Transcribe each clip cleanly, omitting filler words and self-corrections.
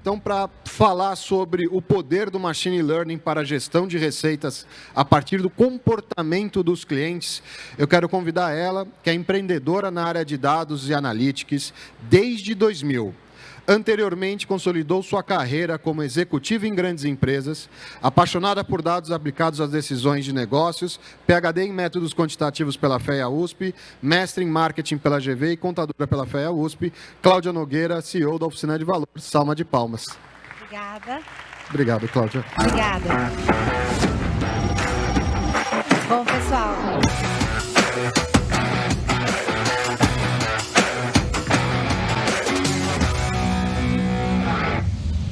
então, para falar sobre o poder do Machine Learning para a gestão de receitas a partir do comportamento dos clientes. Eu quero convidar ela, que é empreendedora na área de dados e analytics desde 2000. Anteriormente, consolidou sua carreira como executiva em grandes empresas, apaixonada por dados aplicados às decisões de negócios, PhD em métodos quantitativos pela FEA USP, mestre em marketing pela GV e contadora pela FEA USP, Cláudia Nogueira, CEO da Oficina de Valor. Salva de palmas. Obrigada. Obrigado, Cláudia. Obrigada. Bom, pessoal...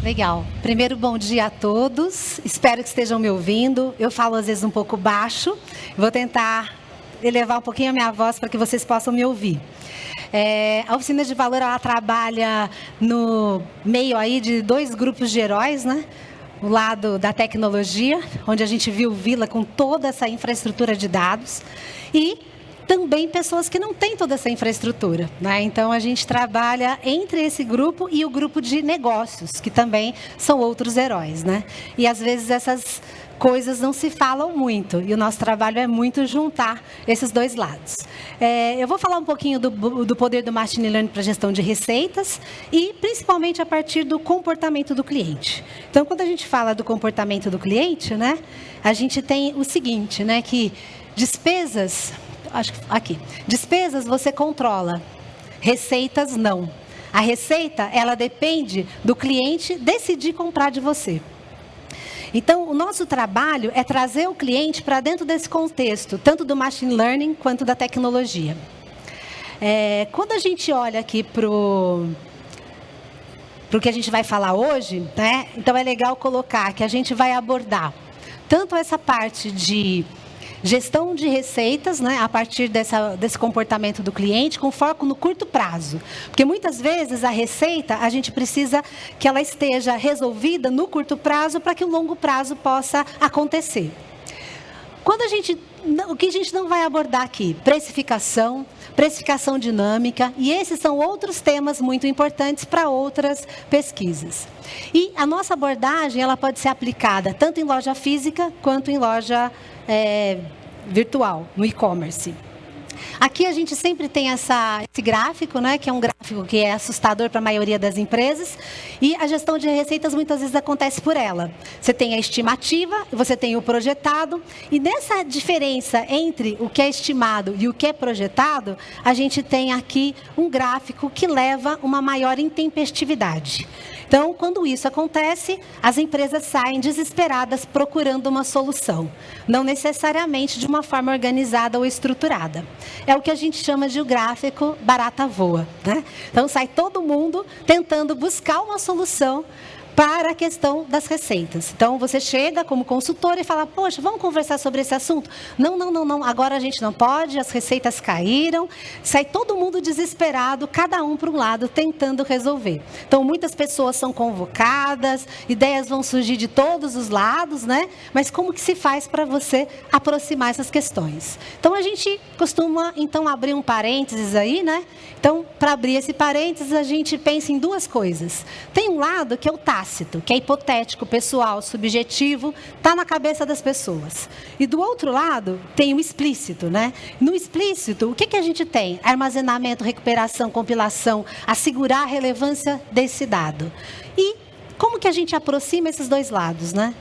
Legal. Primeiro, bom dia a todos. Espero que estejam me ouvindo. Eu falo às vezes um pouco baixo. Vou tentar elevar um pouquinho a minha voz para que vocês possam me ouvir. A Oficina de Valor, ela trabalha no meio aí de dois grupos de heróis, né? O lado da tecnologia, onde a gente viu Vila com toda essa infraestrutura de dados, e também pessoas que não têm toda essa infraestrutura, né? Então, a gente trabalha entre esse grupo e o grupo de negócios, que também são outros heróis, né? E, às vezes, essas coisas não se falam muito, e o nosso trabalho é muito juntar esses dois lados. Eu vou falar um pouquinho do poder do Machine Learning para a gestão de receitas, e principalmente a partir do comportamento do cliente. Então, quando a gente fala do comportamento do cliente, né, a gente tem o seguinte, né, que despesas... Acho que aqui. Despesas você controla, receitas não. A receita, ela depende do cliente decidir comprar de você. Então, o nosso trabalho é trazer o cliente para dentro desse contexto, tanto do Machine Learning quanto da tecnologia. Quando a gente olha aqui para o que a gente vai falar hoje, né? Então é legal colocar que a gente vai abordar tanto essa parte de gestão de receitas, né, a partir desse comportamento do cliente, com foco no curto prazo. Porque muitas vezes a receita, a gente precisa que ela esteja resolvida no curto prazo para que o longo prazo possa acontecer. O que a gente não vai abordar aqui? Precificação dinâmica, e esses são outros temas muito importantes para outras pesquisas. E a nossa abordagem, ela pode ser aplicada tanto em loja física quanto em loja virtual, no e-commerce. Aqui a gente sempre tem esse gráfico, né, que é um gráfico que é assustador para a maioria das empresas, e a gestão de receitas muitas vezes acontece por ela. Você tem a estimativa, você tem o projetado, e nessa diferença entre o que é estimado e o que é projetado, a gente tem aqui um gráfico que leva uma maior intempestividade. Então, quando isso acontece, as empresas saem desesperadas procurando uma solução, não necessariamente de uma forma organizada ou estruturada. É o que a gente chama de o gráfico barata voa, né? Então, sai todo mundo tentando buscar uma solução para a questão das receitas. Então, você chega como consultor e fala, poxa, vamos conversar sobre esse assunto? Não, agora a gente não pode, as receitas caíram, sai todo mundo desesperado, cada um para um lado, tentando resolver. Então, muitas pessoas são convocadas, ideias vão surgir de todos os lados, né? Mas como que se faz para você aproximar essas questões? Então, a gente costuma, então, abrir um parênteses aí, né? Então, para abrir esse parênteses, a gente pensa em duas coisas. Tem um lado que é o tácito, que é hipotético, pessoal, subjetivo, está na cabeça das pessoas. E do outro lado, tem o explícito, né? No explícito, o que a gente tem? Armazenamento, recuperação, compilação, assegurar a relevância desse dado. E como que a gente aproxima esses dois lados, né?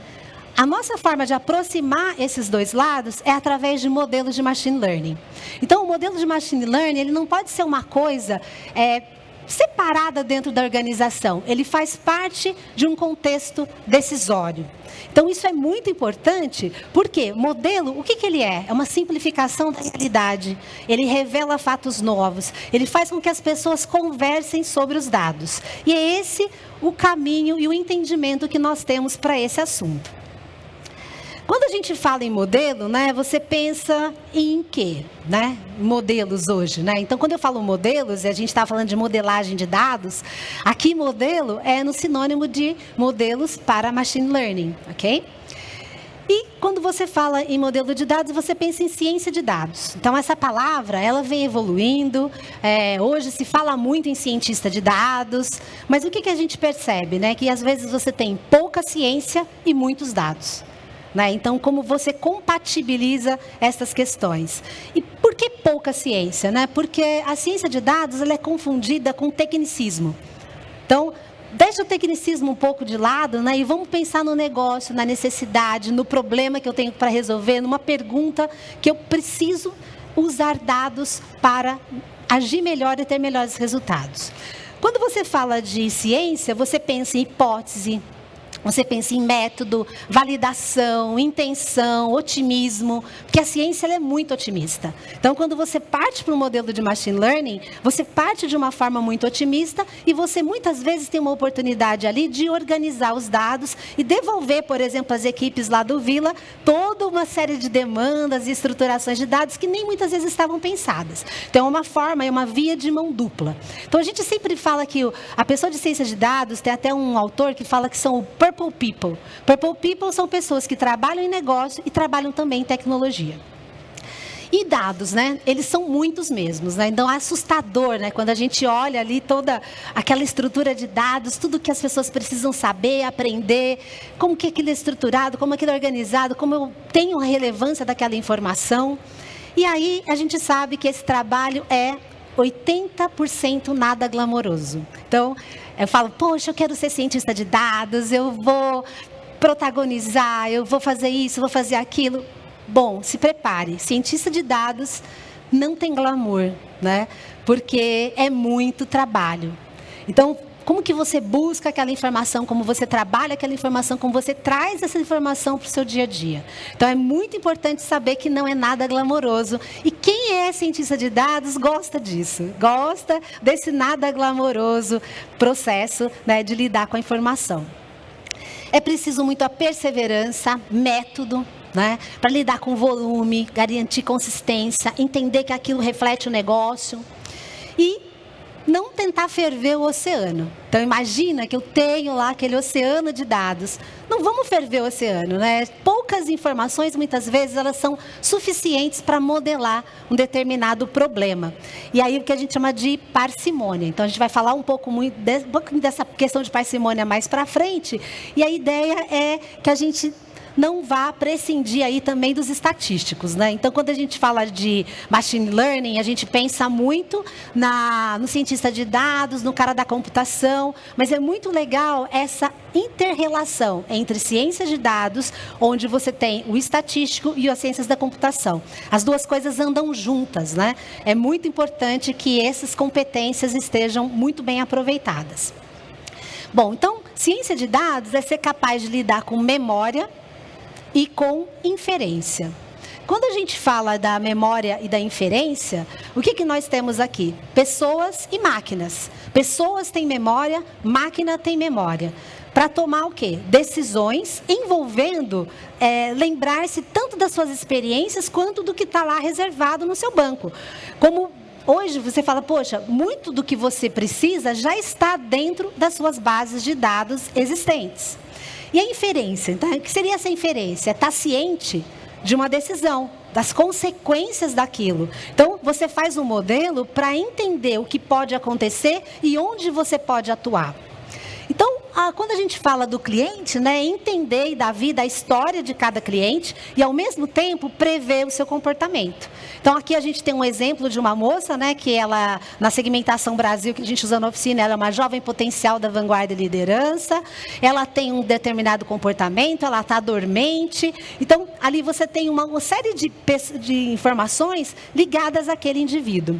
A nossa forma de aproximar esses dois lados é através de modelos de machine learning. Então, o modelo de machine learning, ele não pode ser uma coisa separada dentro da organização. Ele faz parte de um contexto decisório. Então, isso é muito importante, porque modelo, o que ele é? É uma simplificação da realidade. Ele revela fatos novos. Ele faz com que as pessoas conversem sobre os dados. E é esse o caminho e o entendimento que nós temos para esse assunto. Quando a gente fala em modelo, né, você pensa em quê? Né? Modelos hoje, né? Então, quando eu falo modelos, e a gente está falando de modelagem de dados, aqui modelo é no sinônimo de modelos para machine learning, ok? E quando você fala em modelo de dados, você pensa em ciência de dados. Então, essa palavra, ela vem evoluindo. Hoje se fala muito em cientista de dados. Mas o que a gente percebe, né? Que às vezes você tem pouca ciência e muitos dados. Né? Então, como você compatibiliza essas questões? E por que pouca ciência? Né? Porque a ciência de dados ela é confundida com tecnicismo. Então, deixa o tecnicismo um pouco de lado, né? E vamos pensar no negócio, na necessidade, no problema que eu tenho para resolver, numa pergunta que eu preciso usar dados para agir melhor e ter melhores resultados. Quando você fala de ciência, você pensa em hipótese, você pensa em método, validação, intenção, otimismo, porque a ciência ela é muito otimista. Então, quando você parte para um modelo de machine learning, você parte de uma forma muito otimista e você muitas vezes tem uma oportunidade ali de organizar os dados e devolver, por exemplo, às equipes lá do Vila, toda uma série de demandas e estruturações de dados que nem muitas vezes estavam pensadas. Então, é uma forma, é uma via de mão dupla. Então, a gente sempre fala que a pessoa de ciência de dados, tem até um autor que fala que são o Purple People. Purple People são pessoas que trabalham em negócio e trabalham também em tecnologia. E dados, né? Eles são muitos mesmos, né? Então, é assustador, né? Quando a gente olha ali toda aquela estrutura de dados, tudo que as pessoas precisam saber, aprender, como que aquilo é estruturado, como aquilo é organizado, como eu tenho a relevância daquela informação. E aí, a gente sabe que esse trabalho é 80% nada glamouroso. Então, eu falo, poxa, eu quero ser cientista de dados, eu vou protagonizar, eu vou fazer isso, vou fazer aquilo. Bom, se prepare. Cientista de dados não tem glamour, né? Porque é muito trabalho. Então, como que você busca aquela informação, como você trabalha aquela informação, como você traz essa informação para o seu dia a dia. Então, é muito importante saber que não é nada glamouroso. E quem é cientista de dados gosta disso. Gosta desse nada glamouroso processo, né, de lidar com a informação. É preciso muito a perseverança, método, né, para lidar com volume, garantir consistência, entender que aquilo reflete o negócio. E não tentar ferver o oceano. Então, imagina que eu tenho lá aquele oceano de dados. Não vamos ferver o oceano, né? Poucas informações, muitas vezes, elas são suficientes para modelar um determinado problema. E aí, o que a gente chama de parcimônia. Então, a gente vai falar um pouquinho dessa questão de parcimônia mais para frente. E a ideia é que a gente não vá prescindir aí também dos estatísticos, né? Então, quando a gente fala de machine learning, a gente pensa muito no cientista de dados, no cara da computação, mas é muito legal essa inter-relação entre ciência de dados, onde você tem o estatístico e as ciências da computação. As duas coisas andam juntas, né? É muito importante que essas competências estejam muito bem aproveitadas. Bom, então, ciência de dados é ser capaz de lidar com memória e com inferência. Quando a gente fala da memória e da inferência, o que nós temos aqui? Pessoas e máquinas. Pessoas têm memória, máquina tem memória. Para tomar o quê? Decisões envolvendo lembrar-se tanto das suas experiências quanto do que está lá reservado no seu banco. Como hoje você fala, poxa, muito do que você precisa já está dentro das suas bases de dados existentes. E a inferência, então, o que seria essa inferência? Estar ciente de uma decisão, das consequências daquilo. Então, você faz um modelo para entender o que pode acontecer e onde você pode atuar. Então, quando a gente fala do cliente, né, entender e dar vida à história de cada cliente e, ao mesmo tempo, prever o seu comportamento. Então, aqui a gente tem um exemplo de uma moça, né, que ela, na segmentação Brasil, que a gente usa na oficina, ela é uma jovem potencial da vanguarda e liderança, ela tem um determinado comportamento, ela está dormente. Então, ali você tem uma série de informações ligadas àquele indivíduo.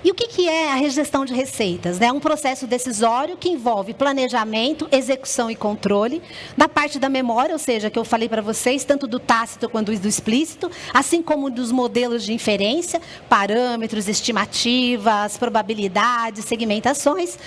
E o que é a gestão de receitas? É um processo decisório que envolve planejamento, execução e controle. Na parte da memória, ou seja, que eu falei para vocês, tanto do tácito quanto do explícito, assim como dos modelos de inferência, parâmetros, estimativas, probabilidades, segmentações,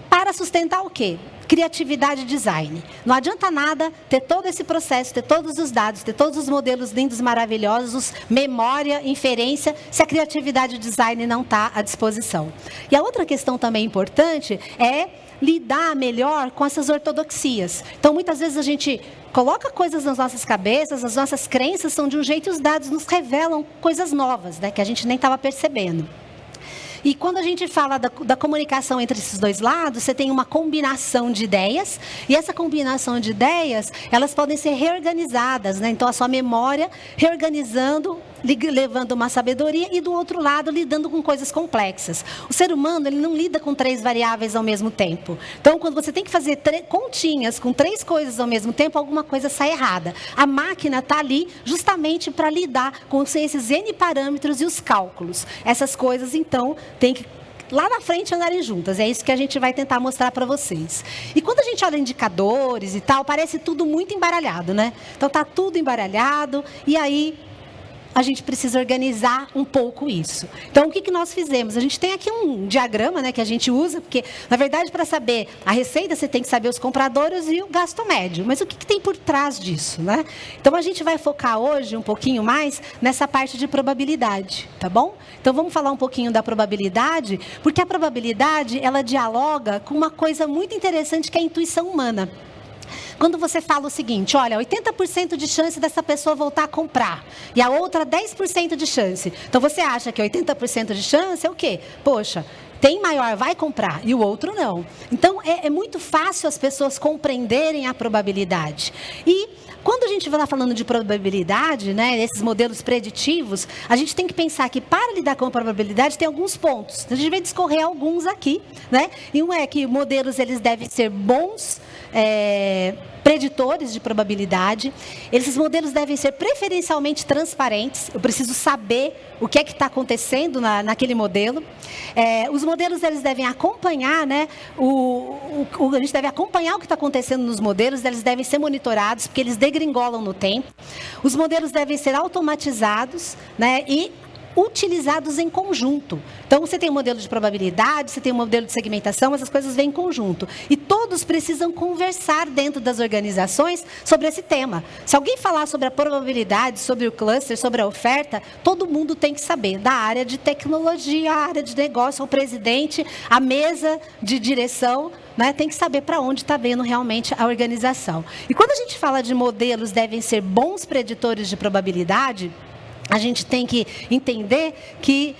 para sustentar o quê? Criatividade e design. Não adianta nada ter todo esse processo, ter todos os dados, ter todos os modelos lindos, maravilhosos, memória, inferência, se a criatividade e design não está à disposição. E a outra questão também importante é lidar melhor com essas ortodoxias. Então, muitas vezes a gente coloca coisas nas nossas cabeças, as nossas crenças são de um jeito e os dados nos revelam coisas novas, né, que a gente nem estava percebendo. E quando a gente fala da comunicação entre esses dois lados, você tem uma combinação de ideias, e essa combinação de ideias, elas podem ser reorganizadas, né? Então, a sua memória reorganizando, levando uma sabedoria, e do outro lado, lidando com coisas complexas. O ser humano, ele não lida com 3 variáveis ao mesmo tempo. Então, quando você tem que fazer continhas com 3 coisas ao mesmo tempo, alguma coisa sai errada. A máquina está ali justamente para lidar com esses N parâmetros e os cálculos. Essas coisas, então, tem que lá na frente andarem juntas. É isso que a gente vai tentar mostrar para vocês. E quando a gente olha indicadores e tal, parece tudo muito embaralhado, né? Então, está tudo embaralhado, e aí a gente precisa organizar um pouco isso. Então, o que nós fizemos? A gente tem aqui um diagrama, né, que a gente usa, porque, na verdade, para saber a receita, você tem que saber os compradores e o gasto médio. Mas o que tem por trás disso, né? Então, a gente vai focar hoje um pouquinho mais nessa parte de probabilidade, tá bom? Então, vamos falar um pouquinho da probabilidade, porque a probabilidade, ela dialoga com uma coisa muito interessante, que é a intuição humana. Quando você fala o seguinte, olha, 80% de chance dessa pessoa voltar a comprar, e a outra 10% de chance. Então, você acha que 80% de chance é o quê? Poxa, tem maior, vai comprar, e o outro não. Então, é muito fácil as pessoas compreenderem a probabilidade. E quando a gente vai falando de probabilidade, né, esses modelos preditivos, a gente tem que pensar que para lidar com a probabilidade tem alguns pontos. A gente vai discorrer alguns aqui, né? E um é que modelos eles devem ser bons preditores de probabilidade. Esses modelos devem ser preferencialmente transparentes. Eu preciso saber o que é que está acontecendo naquele modelo. Os modelos eles devem acompanhar, né? A gente deve acompanhar o que está acontecendo nos modelos. Eles devem ser monitorados porque eles degringolam no tempo. Os modelos devem ser automatizados, né? E utilizados em conjunto. Então, você tem um modelo de probabilidade, você tem um modelo de segmentação, essas coisas vêm em conjunto. E todos precisam conversar dentro das organizações sobre esse tema. Se alguém falar sobre a probabilidade, sobre o cluster, sobre a oferta, todo mundo tem que saber. Da área de tecnologia, a área de negócio, o presidente, a mesa de direção, né, tem que saber para onde está vendo realmente a organização. E quando a gente fala de modelos devem ser bons preditores de probabilidade, a gente tem que entender que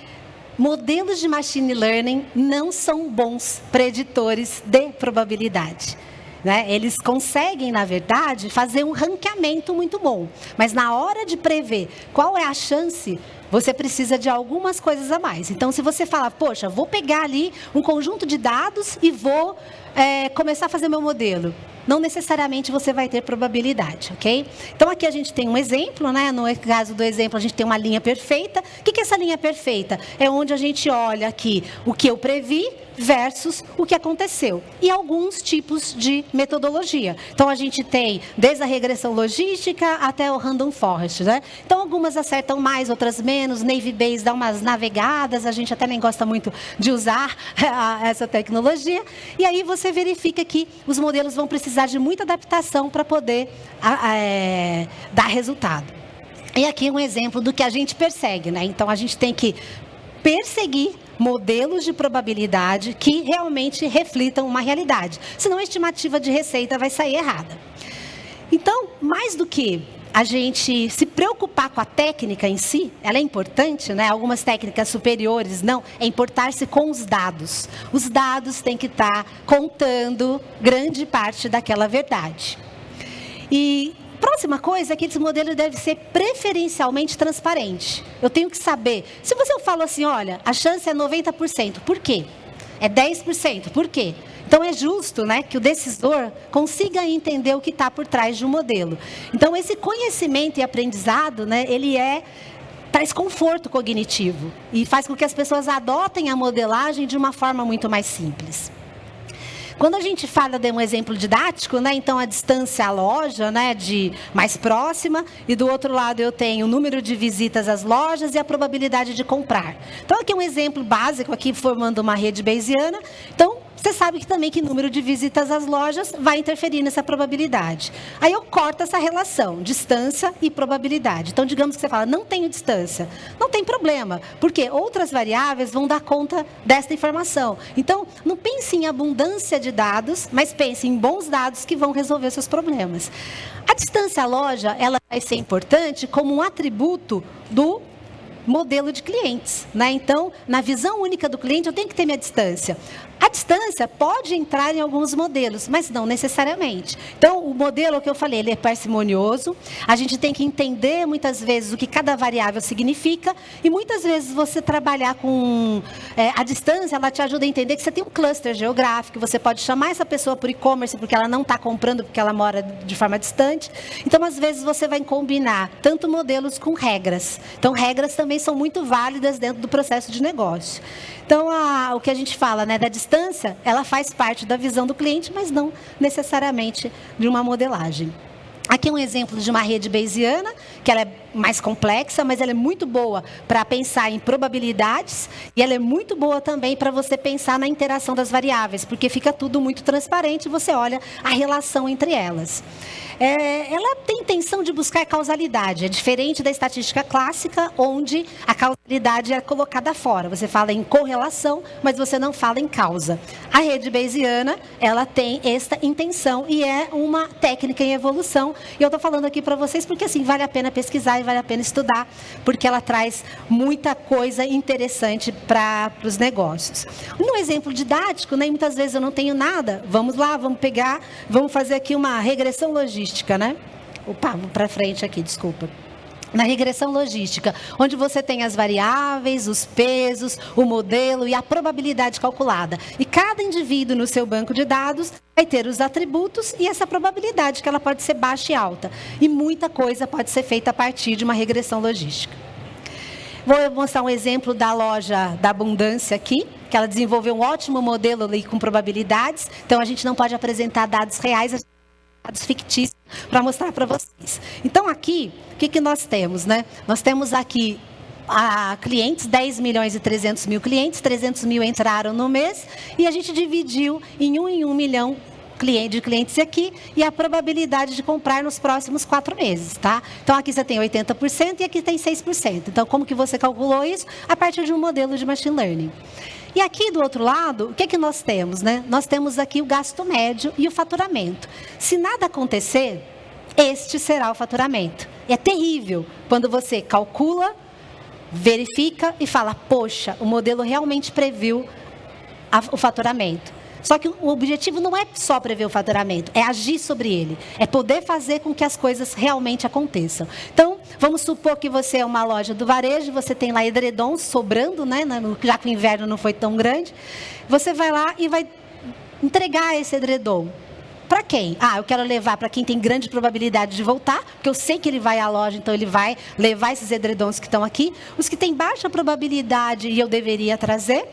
modelos de machine learning não são bons preditores de probabilidade, né? Eles conseguem, na verdade, fazer um ranqueamento muito bom. Mas na hora de prever qual é a chance, você precisa de algumas coisas a mais. Então, se você falar, poxa, vou pegar ali um conjunto de dados e vou começar a fazer meu modelo, não necessariamente você vai ter probabilidade, ok? Então, aqui a gente tem um exemplo, né? No caso do exemplo, a gente tem uma linha perfeita. O que é essa linha perfeita? É onde a gente olha aqui o que eu previ versus o que aconteceu. E alguns tipos de metodologia. Então, a gente tem desde a regressão logística até o random forest, né? Então, algumas acertam mais, outras menos. Navy Base dá umas navegadas, a gente até nem gosta muito de usar essa tecnologia. E aí, você verifica que os modelos vão precisar de muita adaptação para poder dar resultado. E aqui um exemplo do que a gente persegue, né? Então, a gente tem que perseguir modelos de probabilidade que realmente reflitam uma realidade. Senão, a estimativa de receita vai sair errada. Então, mais do que a gente se preocupar com a técnica em si, ela é importante, né? Algumas técnicas superiores, não, é importar-se com os dados. Os dados têm que estar contando grande parte daquela verdade. E próxima coisa é que esse modelo deve ser preferencialmente transparente. Eu tenho que saber, se você fala assim, olha, a chance é 90%, por quê? É 10%, por quê? Então, é justo, né, que o decisor consiga entender o que está por trás de um modelo. Então, esse conhecimento e aprendizado, né, ele traz conforto cognitivo e faz com que as pessoas adotem a modelagem de uma forma muito mais simples. Quando a gente fala de um exemplo didático, né, então a distância à loja, né, de mais próxima, e do outro lado eu tenho o número de visitas às lojas e a probabilidade de comprar. Então, aqui um exemplo básico, aqui formando uma rede bayesiana. Então, você sabe que também que número de visitas às lojas vai interferir nessa probabilidade. Aí eu corto essa relação, distância e probabilidade. Então, digamos que você fala, não tenho distância. Não tem problema, porque outras variáveis vão dar conta desta informação. Então, não pense em abundância de dados, mas pense em bons dados que vão resolver seus problemas. A distância à loja, ela vai ser importante como um atributo do modelo de clientes, né? Então, na visão única do cliente, eu tenho que ter minha distância. A distância pode entrar em alguns modelos, mas não necessariamente. Então, o modelo que eu falei, ele é parcimonioso. A gente tem que entender, muitas vezes, o que cada variável significa. E, muitas vezes, você trabalhar com a distância, ela te ajuda a entender que você tem um cluster geográfico. Você pode chamar essa pessoa por e-commerce, porque ela não está comprando, porque ela mora de forma distante. Então, às vezes, você vai combinar tanto modelos com regras. Então, regras também são muito válidas dentro do processo de negócio. Então, o que a gente fala, né, da distância, ela faz parte da visão do cliente, mas não necessariamente de uma modelagem. Aqui é um exemplo de uma rede bayesiana, que ela é mais complexa, mas ela é muito boa para pensar em probabilidades e ela é muito boa também para você pensar na interação das variáveis, porque fica tudo muito transparente e você olha a relação entre elas. Ela tem intenção de buscar causalidade, é diferente da estatística clássica, onde a causalidade é colocada fora. Você fala em correlação, mas você não fala em causa. A rede bayesiana, ela tem esta intenção e é uma técnica em evolução. E eu estou falando aqui para vocês porque assim, vale a pena pesquisar e vale a pena estudar, porque ela traz muita coisa interessante para os negócios. Um exemplo didático, né? Muitas vezes eu não tenho nada, vamos lá, vamos fazer aqui uma regressão logística, né? Opa, vou para frente aqui, desculpa. Na regressão logística, onde você tem as variáveis, os pesos, o modelo e a probabilidade calculada. E cada indivíduo no seu banco de dados vai ter os atributos e essa probabilidade, que ela pode ser baixa e alta. E muita coisa pode ser feita a partir de uma regressão logística. Vou mostrar um exemplo da loja da abundância aqui, que ela desenvolveu um ótimo modelo ali com probabilidades. Então, a gente não pode apresentar dados reais, dados fictícios para mostrar para vocês. Então, aqui, o que nós temos, né? Nós temos aqui clientes, 10 milhões e 300 mil clientes, 300 mil entraram no mês, e a gente dividiu em 1 milhão de clientes aqui, e a probabilidade de comprar nos próximos 4 meses, tá? Então, aqui você tem 80% e aqui tem 6%. Então, como que você calculou isso? A partir de um modelo de machine learning. E aqui do outro lado, o que nós temos, né? Nós temos aqui o gasto médio e o faturamento. Se nada acontecer, este será o faturamento. É terrível quando você calcula, verifica e fala, poxa, o modelo realmente previu o faturamento. Só que o objetivo não é só prever o faturamento, é agir sobre ele. É poder fazer com que as coisas realmente aconteçam. Então, vamos supor que você é uma loja do varejo, você tem lá edredons sobrando, né? Já que o inverno não foi tão grande. Você vai lá e vai entregar esse edredom. Para quem? Eu quero levar para quem tem grande probabilidade de voltar, porque eu sei que ele vai à loja, então ele vai levar esses edredons que estão aqui. Os que têm baixa probabilidade e eu deveria trazer.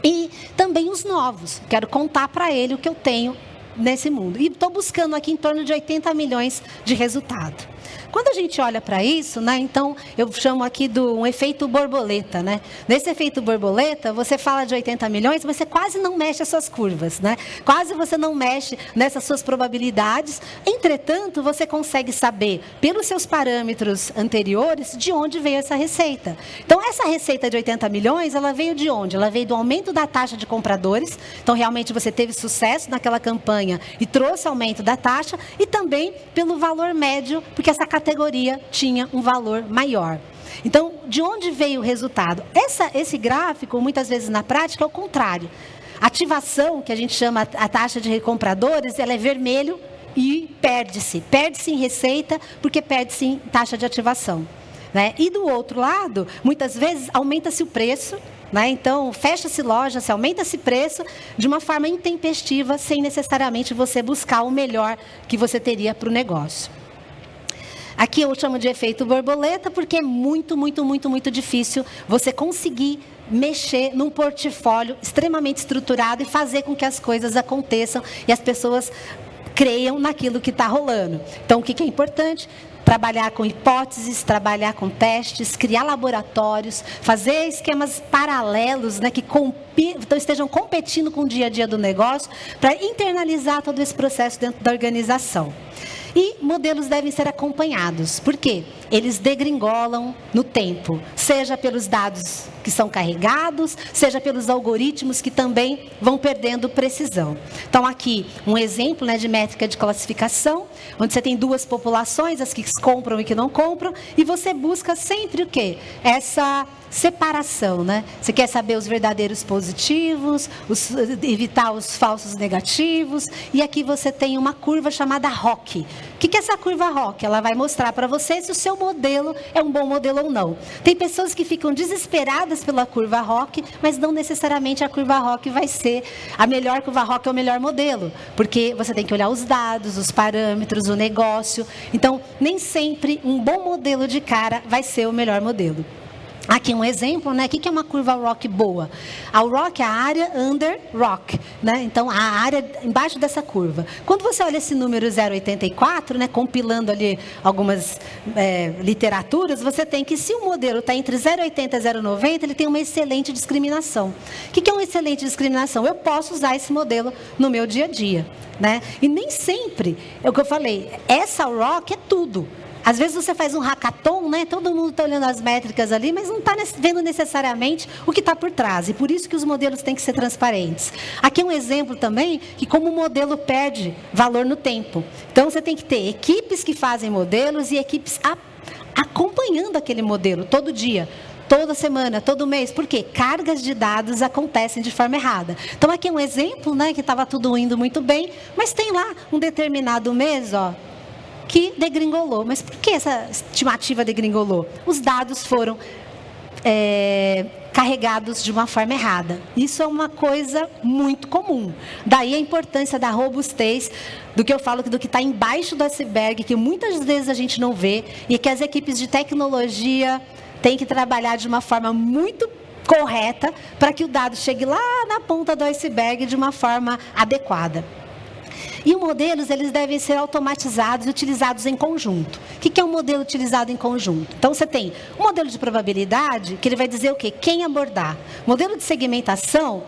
E também os novos. Quero contar para ele o que eu tenho nesse mundo. E estou buscando aqui em torno de 80 milhões de resultado. Quando a gente olha para isso, né, então eu chamo aqui de um efeito borboleta, né? Nesse efeito borboleta, você fala de 80 milhões, mas você quase não mexe as suas curvas, né? Quase você não mexe nessas suas probabilidades. Entretanto, você consegue saber, pelos seus parâmetros anteriores, de onde veio essa receita. Então, essa receita de 80 milhões, ela veio de onde? Ela veio do aumento da taxa de compradores. Então, realmente, você teve sucesso naquela campanha e trouxe aumento da taxa. E também pelo valor médio, porque essa categoria tinha um valor maior. Então, de onde veio o resultado? Esse gráfico, muitas vezes na prática, é o contrário. A ativação, que a gente chama a taxa de recompradores, ela é vermelho e perde-se. Perde-se em receita, porque perde-se em taxa de ativação, né? E do outro lado, muitas vezes, aumenta-se o preço, né? Então, fecha-se loja, se aumenta-se preço de uma forma intempestiva, sem necessariamente você buscar o melhor que você teria para o negócio. Aqui eu chamo de efeito borboleta, porque é muito, muito, muito, muito difícil você conseguir mexer num portfólio extremamente estruturado e fazer com que as coisas aconteçam e as pessoas creiam naquilo que está rolando. Então, o que é importante? trabalhar com hipóteses, trabalhar com testes, criar laboratórios, fazer esquemas paralelos, né, que estejam competindo com o dia a dia do negócio, para internalizar todo esse processo dentro da organização. E modelos devem ser acompanhados. Por quê? Eles degringolam no tempo, seja pelos dados que são carregados, seja pelos algoritmos que também vão perdendo precisão. Então, aqui, um exemplo, né, de métrica de classificação, onde você tem duas populações, as que compram e que não compram, e você busca sempre o quê? Essa separação, né? Você quer saber os verdadeiros positivos, evitar os falsos negativos, e aqui você tem uma curva chamada ROC. O que é essa curva ROC? Ela vai mostrar para você se o seu modelo é um bom modelo ou não. Tem pessoas que ficam desesperadas pela curva ROC, mas não necessariamente a curva ROC vai ser a melhor curva ROC, é o melhor modelo, porque você tem que olhar os dados, os parâmetros, o negócio. Então, nem sempre um bom modelo de cara vai ser o melhor modelo. Aqui um exemplo, né? O que é uma curva ROC boa? A ROC é a área under ROC, né? Então, a área embaixo dessa curva. Quando você olha esse número 0,84, né? Compilando ali algumas literaturas, você tem que, se o modelo está entre 0,80 e 0,90, ele tem uma excelente discriminação. O que é uma excelente discriminação? Eu posso usar esse modelo no meu dia a dia, né? E nem sempre, é o que eu falei, essa ROC é tudo. Às vezes você faz um hackathon, né? Todo mundo está olhando as métricas ali, mas não está vendo necessariamente o que está por trás. E por isso que os modelos têm que ser transparentes. Aqui é um exemplo também que como o modelo perde valor no tempo. Então, você tem que ter equipes que fazem modelos e equipes acompanhando aquele modelo todo dia. Toda semana, todo mês. Por quê? Cargas de dados acontecem de forma errada. Então, aqui é um exemplo, né? Que estava tudo indo muito bem, mas tem lá um determinado mês, ó, que degringolou. Mas por que essa estimativa degringolou? Os dados foram carregados de uma forma errada. Isso é uma coisa muito comum. Daí a importância da robustez, do que eu falo, do que está embaixo do iceberg, que muitas vezes a gente não vê, e que as equipes de tecnologia têm que trabalhar de uma forma muito correta para que o dado chegue lá na ponta do iceberg de uma forma adequada. E os modelos, eles devem ser automatizados e utilizados em conjunto. O que é um modelo utilizado em conjunto? Então, você tem um modelo de probabilidade, que ele vai dizer o quê? Quem abordar. Modelo de segmentação,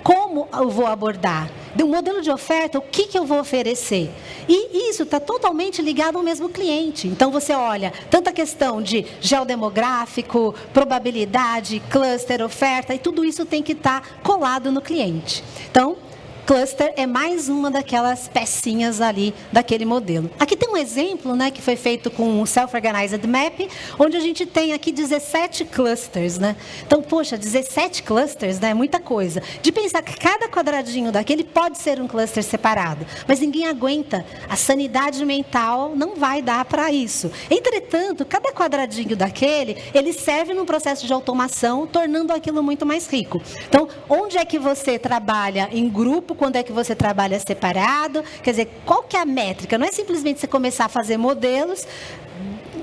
como eu vou abordar. Do modelo de oferta, o que eu vou oferecer. E isso está totalmente ligado ao mesmo cliente. Então, você olha tanto a questão de geodemográfico, probabilidade, cluster, oferta, e tudo isso tem que estar colado no cliente. Então, cluster é mais uma daquelas pecinhas ali daquele modelo. Aqui tem um exemplo, né, que foi feito com o Self-Organized Map, onde a gente tem aqui 17 clusters, né? Então, poxa, 17 clusters, né, é muita coisa. De pensar que cada quadradinho daquele pode ser um cluster separado, mas ninguém aguenta. A sanidade mental não vai dar para isso. Entretanto, cada quadradinho daquele, ele serve num processo de automação, tornando aquilo muito mais rico. Então, onde é que você trabalha em grupo, quando é que você trabalha separado? Quer dizer, qual que é a métrica? Não é simplesmente você começar a fazer modelos,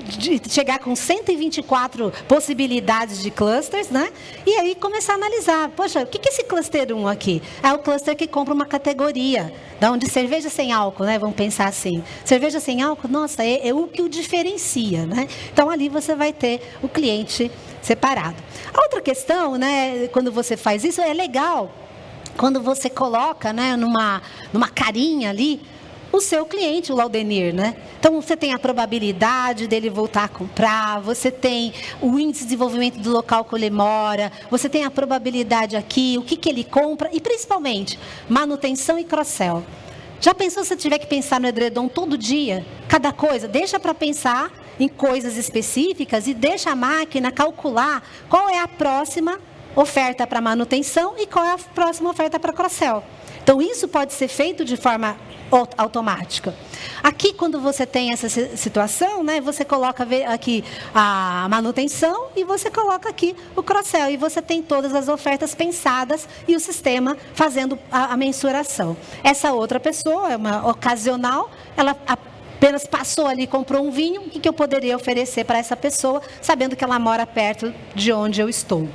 de chegar com 124 possibilidades de clusters, né? E aí começar a analisar. Poxa, o que é esse cluster 1 aqui? É o cluster que compra uma categoria, da onde cerveja sem álcool, né? Vamos pensar assim. Cerveja sem álcool, nossa, é o que o diferencia, né? Então, ali você vai ter o cliente separado. A outra questão, né? Quando você faz isso, é legal quando você coloca, né, numa carinha ali, o seu cliente, o Laudenir, né? Então, você tem a probabilidade dele voltar a comprar, você tem o índice de desenvolvimento do local que ele mora, você tem a probabilidade aqui, o que ele compra e, principalmente, manutenção e cross-sell. Já pensou se você tiver que pensar no edredom todo dia? Cada coisa, deixa para pensar em coisas específicas e deixa a máquina calcular qual é a próxima oferta para manutenção e qual é a próxima oferta para cross-sell. Então, isso pode ser feito de forma automática. Aqui, quando você tem essa situação, né, você coloca aqui a manutenção e você coloca aqui o cross-sell. E você tem todas as ofertas pensadas e o sistema fazendo a mensuração. Essa outra pessoa, é uma ocasional, ela apenas passou ali, comprou um vinho, o que eu poderia oferecer para essa pessoa, sabendo que ela mora perto de onde eu estou.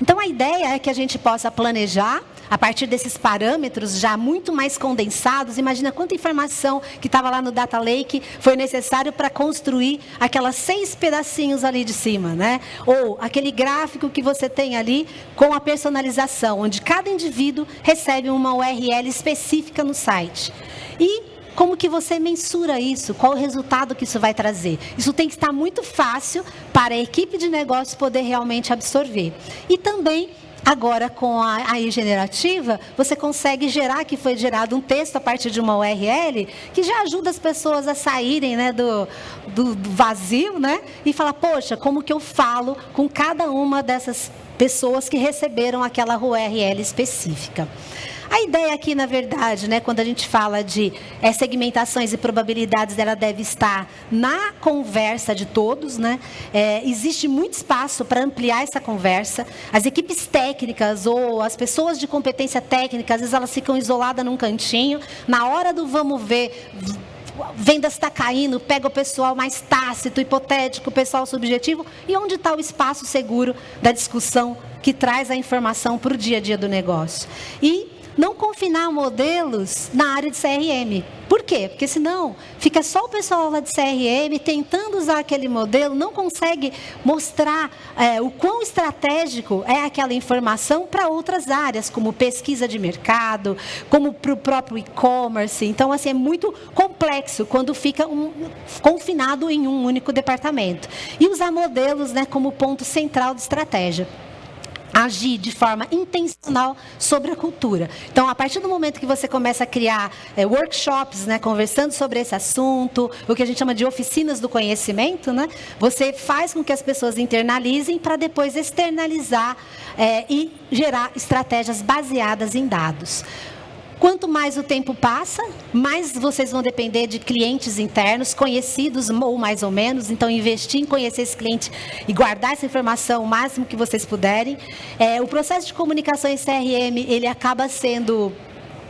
Então, a ideia é que a gente possa planejar a partir desses parâmetros já muito mais condensados, imagina quanta informação que estava lá no Data Lake foi necessário para construir aquelas 6 pedacinhos ali de cima, né? Ou aquele gráfico que você tem ali com a personalização, onde cada indivíduo recebe uma URL específica no site. E como que você mensura isso? Qual o resultado que isso vai trazer? Isso tem que estar muito fácil para a equipe de negócios poder realmente absorver. E também, agora com a AI generativa, você consegue gerar, que foi gerado um texto a partir de uma URL, que já ajuda as pessoas a saírem, né, do vazio, né? E falar, poxa, como que eu falo com cada uma dessas pessoas que receberam aquela URL específica? A ideia aqui, na verdade, né, quando a gente fala de segmentações e probabilidades, ela deve estar na conversa de todos, né? Existe muito espaço para ampliar essa conversa. As equipes técnicas ou as pessoas de competência técnica, às vezes elas ficam isoladas num cantinho. Na hora do vamos ver, vendas está caindo, pega o pessoal mais tácito, hipotético, o pessoal subjetivo. E onde está o espaço seguro da discussão que traz a informação para o dia a dia do negócio? E não confinar modelos na área de CRM. Por quê? Porque senão fica só o pessoal lá de CRM tentando usar aquele modelo, não consegue mostrar o quão estratégico é aquela informação para outras áreas, como pesquisa de mercado, como para o próprio e-commerce. Então, assim, é muito complexo quando fica confinado em um único departamento. E usar modelos, né, como ponto central de estratégia. Agir de forma intencional sobre a cultura. Então, a partir do momento que você começa a criar workshops, né, conversando sobre esse assunto, o que a gente chama de oficinas do conhecimento, né, você faz com que as pessoas internalizem para depois externalizar e gerar estratégias baseadas em dados. Quanto mais o tempo passa, mais vocês vão depender de clientes internos, conhecidos ou mais ou menos. Então, investir em conhecer esse cliente e guardar essa informação o máximo que vocês puderem. O processo de comunicação em CRM, ele acaba sendo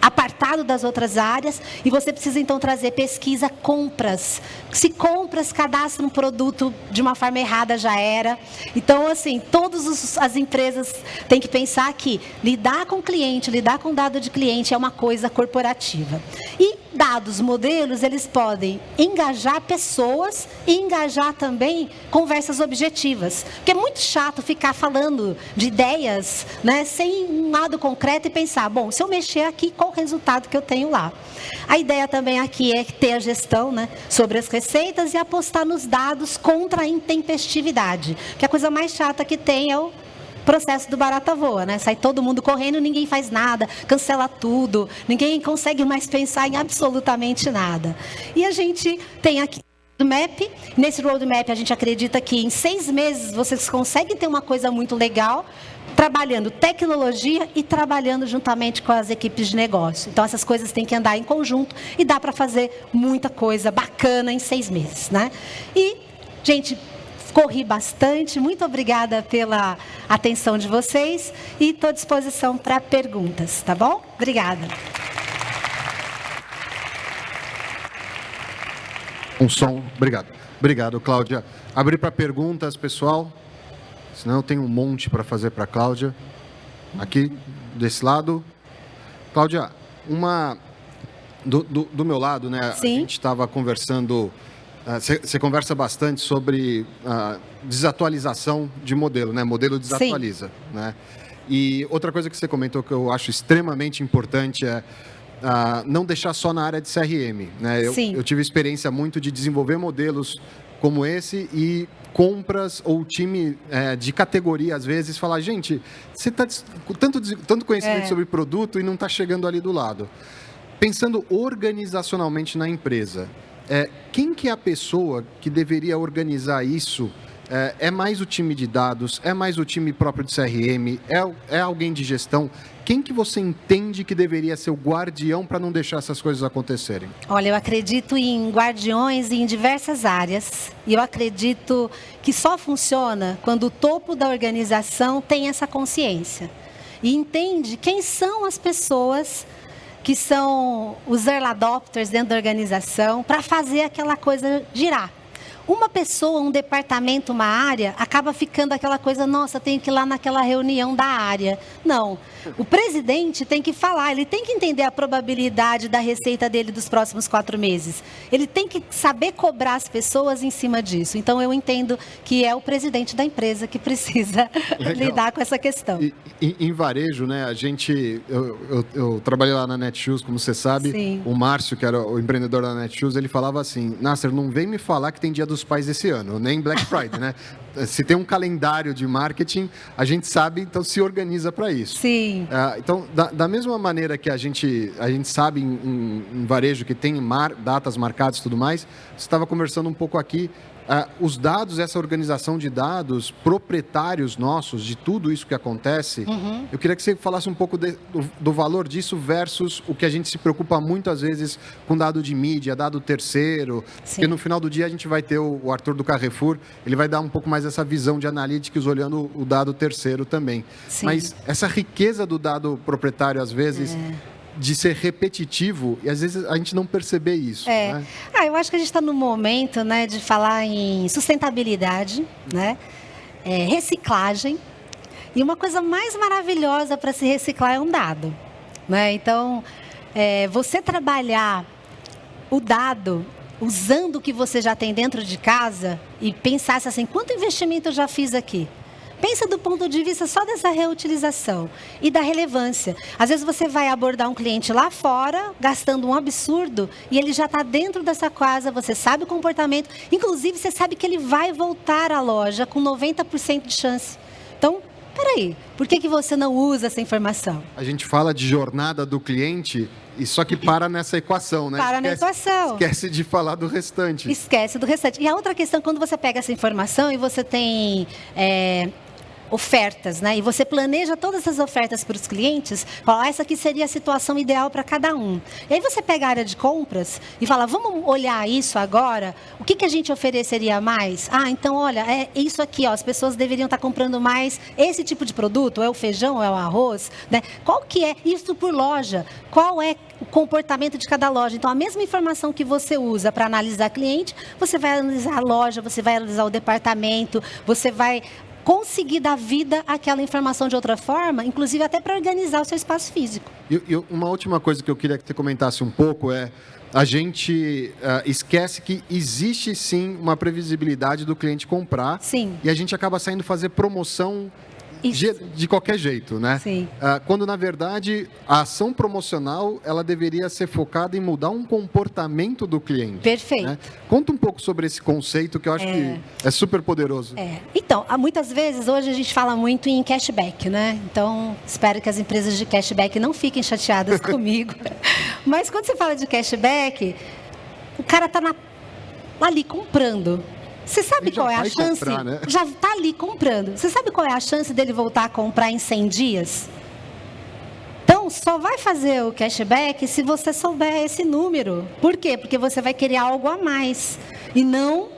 apartado das outras áreas e você precisa então trazer pesquisa, compras. Se compras, cadastra um produto de uma forma errada, já era. Então, assim, todas as empresas têm que pensar que lidar com cliente, lidar com dado de cliente é uma coisa corporativa. E dados, modelos, eles podem engajar pessoas e engajar também conversas objetivas. Porque é muito chato ficar falando de ideias, né, sem um lado concreto e pensar, bom, se eu mexer aqui, qual o resultado que eu tenho lá? A ideia também aqui é ter a gestão, né, sobre as receitas e apostar nos dados contra a intempestividade. Que a coisa mais chata que tem é o processo do barata voa, né? Sai todo mundo correndo, ninguém faz nada, cancela tudo, ninguém consegue mais pensar em absolutamente nada. E a gente tem aqui roadmap. Nesse roadmap a gente acredita que em 6 meses vocês conseguem ter uma coisa muito legal, trabalhando tecnologia e trabalhando juntamente com as equipes de negócio. Então essas coisas têm que andar em conjunto e dá para fazer muita coisa bacana em 6 meses, né? E, gente, corri bastante, muito obrigada pela atenção de vocês e estou à disposição para perguntas, tá bom? Obrigada. Um som, obrigado. Obrigado, Cláudia. Abrir para perguntas, pessoal. Senão eu tenho um monte para fazer para a Cláudia. Aqui, desse lado. Cláudia, do meu lado, né? Sim. A gente estava conversando. Você conversa bastante sobre desatualização de modelo, né? Modelo desatualiza, né? E outra coisa que você comentou que eu acho extremamente importante é não deixar só na área de CRM, né? Eu tive experiência muito de desenvolver modelos como esse e compras ou time de categoria, às vezes, falar, gente, você está com tanto conhecimento sobre produto e não está chegando ali do lado. Pensando organizacionalmente na empresa, quem que é a pessoa que deveria organizar isso? É mais o time de dados? É mais o time próprio de CRM? É alguém de gestão? Quem que você entende que deveria ser o guardião para não deixar essas coisas acontecerem? Olha, eu acredito em guardiões em diversas áreas. E eu acredito que só funciona quando o topo da organização tem essa consciência. E entende quem são as pessoas que são os early adopters dentro da organização para fazer aquela coisa girar. uma pessoa, um departamento, uma área, acaba ficando aquela coisa, nossa, tenho que ir lá naquela reunião da área. Não. O presidente tem que falar, ele tem que entender a probabilidade da receita dele dos próximos 4 meses. Ele tem que saber cobrar as pessoas em cima disso. Então, eu entendo que é o presidente da empresa que precisa lidar com essa questão. Em varejo, né, eu trabalhei lá na Netshoes, como você sabe. Sim. O Márcio, que era o empreendedor da Netshoes, ele falava assim, Nasser, não vem me falar que tem Dia dos Pais esse ano, nem Black Friday, né? Se tem um calendário de marketing, a gente sabe, então se organiza para isso. Sim. Então, da mesma maneira que a gente sabe em varejo que tem datas marcadas e tudo mais, você estava conversando um pouco aqui, os dados, essa organização de dados, proprietários nossos, de tudo isso que acontece, eu queria que você falasse um pouco do valor disso versus o que a gente se preocupa muitas vezes com dado de mídia, dado terceiro, Sim. porque no final do dia a gente vai ter o Arthur do Carrefour, ele vai dar um pouco mais essa visão de analytics olhando o dado terceiro também. Sim. Mas essa riqueza do dado proprietário, às vezes... de ser repetitivo, e às vezes a gente não perceber isso. Né? Eu acho que a gente está no momento, né, de falar em sustentabilidade, né, reciclagem, e uma coisa mais maravilhosa para se reciclar é um dado. Né? Então, você trabalhar o dado usando o que você já tem dentro de casa e pensasse assim, quanto investimento eu já fiz aqui? Pensa do ponto de vista só dessa reutilização e da relevância. Às vezes você vai abordar um cliente lá fora, gastando um absurdo, e ele já está dentro dessa casa, você sabe o comportamento, inclusive você sabe que ele vai voltar à loja com 90% de chance. Então, peraí, por que você não usa essa informação? A gente fala de jornada do cliente, e só que para nessa equação, né? Para na equação. Esquece de falar do restante. Esquece do restante. E a outra questão, quando você pega essa informação e você tem... ofertas, né? E você planeja todas essas ofertas para os clientes, fala, essa aqui seria a situação ideal para cada um. E aí você pega a área de compras e fala, vamos olhar isso agora, o que a gente ofereceria mais? Então, olha, é isso aqui, ó, as pessoas deveriam estar comprando mais esse tipo de produto, é o feijão, é o arroz, né? Qual que é isso por loja? Qual é o comportamento de cada loja? Então, a mesma informação que você usa para analisar cliente, você vai analisar a loja, você vai analisar o departamento, você vai conseguir dar vida àquela informação de outra forma, inclusive até para organizar o seu espaço físico. E uma última coisa que eu queria que você comentasse um pouco a gente esquece que existe sim uma previsibilidade do cliente comprar. Sim. E a gente acaba saindo fazer promoção de qualquer jeito, né? Sim. Quando, na verdade, a ação promocional ela deveria ser focada em mudar um comportamento do cliente. Perfeito. Né? Conta um pouco sobre esse conceito que eu acho que é super poderoso. Então, muitas vezes, hoje a gente fala muito em cashback, né? Então, espero que as empresas de cashback não fiquem chateadas comigo. Mas quando você fala de cashback, o cara está ali comprando. Você sabe qual é a chance? Comprar, né? Já está ali comprando. Você sabe qual é a chance dele voltar a comprar em 100 dias? Então, só vai fazer o cashback se você souber esse número. Por quê? Porque você vai querer algo a mais. E não,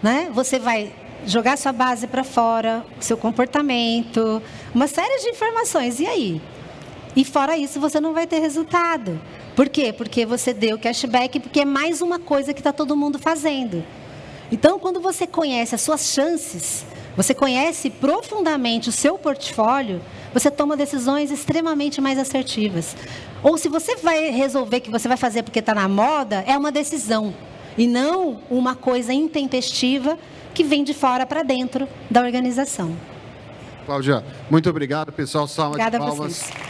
né? Você vai jogar sua base para fora, seu comportamento, uma série de informações. E aí? E fora isso, você não vai ter resultado. Por quê? Porque você deu cashback, porque é mais uma coisa que está todo mundo fazendo. Então, quando você conhece as suas chances, você conhece profundamente o seu portfólio, você toma decisões extremamente mais assertivas. Ou se você vai resolver que você vai fazer porque está na moda, é uma decisão. E não uma coisa intempestiva que vem de fora para dentro da organização. Cláudia, muito obrigado, pessoal. Salva de palmas. Obrigada a vocês.